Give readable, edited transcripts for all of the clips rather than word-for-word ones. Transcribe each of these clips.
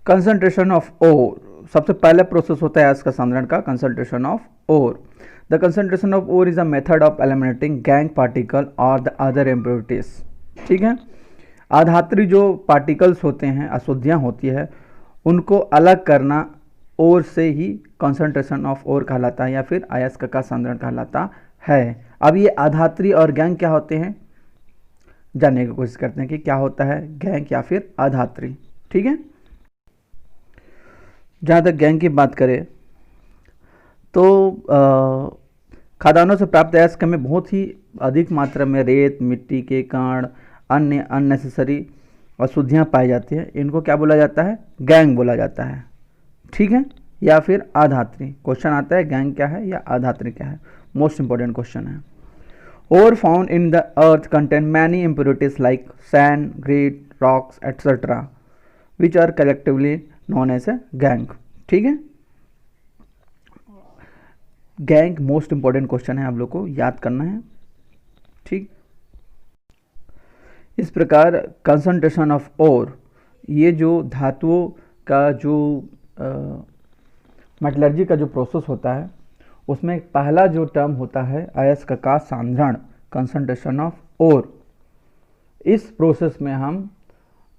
Concentration of ओर, सबसे पहला process होता है अयस्क का सांद्रण का concentration of ore. The concentration of ore is a method of eliminating gangue particle और द अदर इम्प्योरिटीज। ठीक है, आधात्री जो पार्टिकल्स होते हैं, अशुद्धियाँ होती है, उनको अलग करना ओर से ही कंसंट्रेशन ऑफ ओर कहलाता है या फिर अयस्क का सांद्रण कहलाता है। अब ये आधात्री और गैंग क्या होते हैं जानने की कोशिश करते हैं कि क्या होता है गैंग या फिर आधात्री। ठीक है, जहाँ तक गैंग की बात करें तो खदानों से प्राप्त अयस्क में बहुत ही अधिक मात्रा में रेत, मिट्टी के कण, अन्य अननेसेसरी अशुद्धियाँ पाई जाती हैं। इनको क्या बोला जाता है? गैंग बोला जाता है। ठीक है, या फिर आधात्री। क्वेश्चन आता है गैंग क्या है या आधात्री क्या है, मोस्ट इंपॉर्टेंट क्वेश्चन है। Ore found in the earth contain many impurities like sand, grit, rocks, etc., which are collectively known as a gang. ठीक है, गैंग मोस्ट इंपॉर्टेंट क्वेश्चन है, आप लोग को याद करना है। ठीक, इस प्रकार कंसंट्रेशन ऑफ ओर, ये जो धातुओं का जो मेटलर्जी का जो प्रोसेस होता है उसमें पहला जो टर्म होता है अयस्क का सांद्रण, कंसंट्रेशन ऑफ ओर। इस प्रोसेस में हम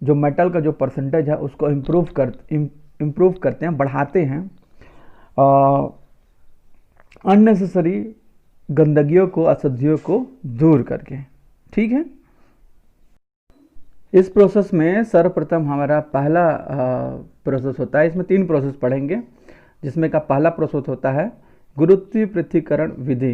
जो मेटल का जो परसेंटेज है उसको इम्प्रूव करते हैं, बढ़ाते हैं, अननेसेसरी गंदगियों को, अशुद्धियों को दूर करके। ठीक है, इस प्रोसेस में सर्वप्रथम हमारा पहला प्रोसेस होता है, इसमें 3 प्रोसेस पढ़ेंगे, जिसमें का पहला प्रोसेस होता है गुरुत्वीय पृथक्करण विधि।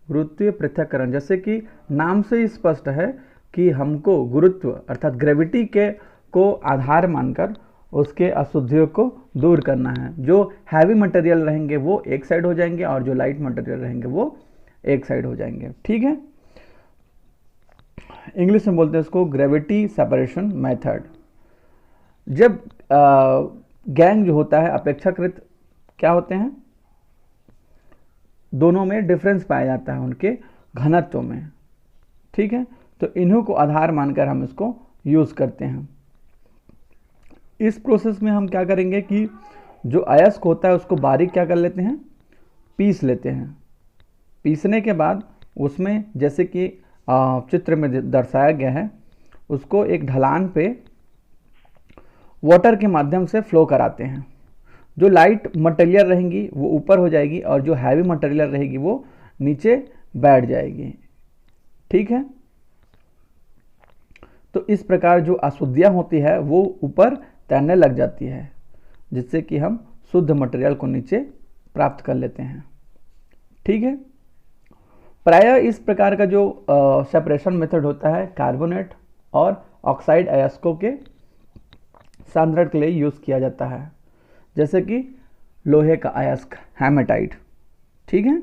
गुरुत्वीय पृथक्करण, जैसे कि नाम से ही स्पष्ट है कि हमको गुरुत्व अर्थात ग्रेविटी के को आधार मानकर उसके अशुद्धियों को दूर करना है। जो हैवी मटेरियल रहेंगे वो एक साइड हो जाएंगे और जो लाइट मटेरियल रहेंगे वो एक साइड हो जाएंगे। ठीक है, इंग्लिश में बोलते हैं इसको ग्रेविटी सेपरेशन मेथड। जब गैंग जो होता है अपेक्षाकृत क्या होते हैं, दोनों में डिफरेंस पाया जाता है उनके घनत्व में। ठीक है, तो इन्हों को आधार मानकर हम इसको यूज करते हैं। इस प्रोसेस में हम क्या करेंगे कि जो अयस्क होता है उसको बारीक क्या कर लेते हैं, पीस लेते हैं। पीसने के बाद उसमें जैसे कि चित्र में दर्शाया गया है, उसको एक ढलान पे वाटर के माध्यम से फ्लो कराते हैं। जो लाइट मटेरियल रहेंगी वो ऊपर हो जाएगी और जो हैवी मटेरियल रहेगी वो नीचे बैठ जाएगी। ठीक है, तो इस प्रकार जो अशुद्धियाँ होती है वो ऊपर तैरने लग जाती है, जिससे कि हम शुद्ध मटेरियल को नीचे प्राप्त कर लेते हैं। ठीक है, प्रायः इस प्रकार का जो सेपरेशन मेथड होता है कार्बोनेट और ऑक्साइड अयस्कों के सांद्रण के लिए यूज किया जाता है, जैसे कि लोहे का अयस्क हेमेटाइट। ठीक है,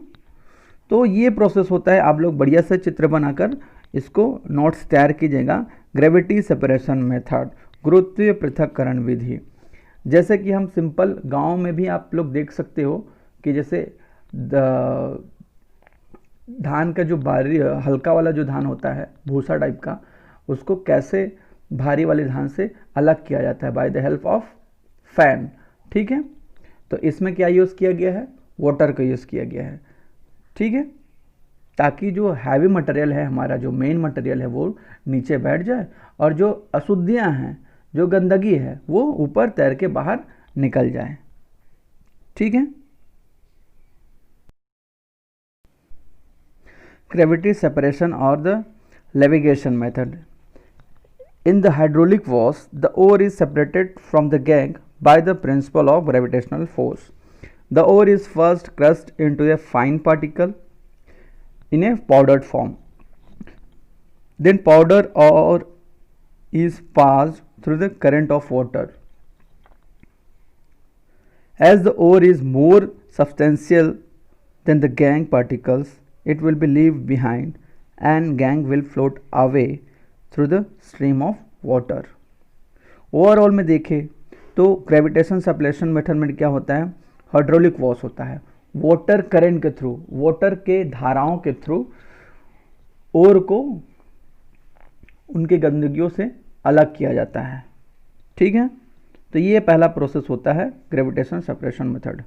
तो ये प्रोसेस होता है। आप लोग बढ़िया से चित्र बनाकर इसको नोट्स तैयार कीजिएगा। ग्रेविटी सेपरेशन मेथड, गुरुत्वीय पृथक्करण विधि। जैसे कि हम सिंपल गांव में भी आप लोग देख सकते हो कि जैसे धान का जो भारी हल्का वाला जो धान होता है भूसा टाइप का, उसको कैसे भारी वाले धान से अलग किया जाता है by the help of fan. ठीक है, तो इसमें क्या यूज़ किया गया है, वाटर का यूज़ किया गया है। ठीक है, ताकि जो हैवी मटेरियल है, हमारा जो मेन मटेरियल है वो नीचे बैठ जाए और जो अशुद्धियाँ हैं, जो गंदगी है वो ऊपर तैर के बाहर निकल जाए। ठीक है, ग्रेविटी सेपरेशन और the levigation method. In the hydraulic wash, the ore is separated from the gangue by the principle of gravitational force. The ore is first crushed into a fine particle in a powdered form. Then powder ore is passed through the current of water. As the ore is more substantial than the gangue particles, it will be left behind and gangue will float away through the stream of water. Overall में देखें तो gravitation separation method में क्या होता है, hydraulic wash होता है। Water current के थ्रू, वाटर के धाराओं के थ्रू ओर को उनके गंदगियों से अलग किया जाता है। ठीक है, तो ये पहला प्रोसेस होता है ग्रेविटेशन सेपरेशन मेथड।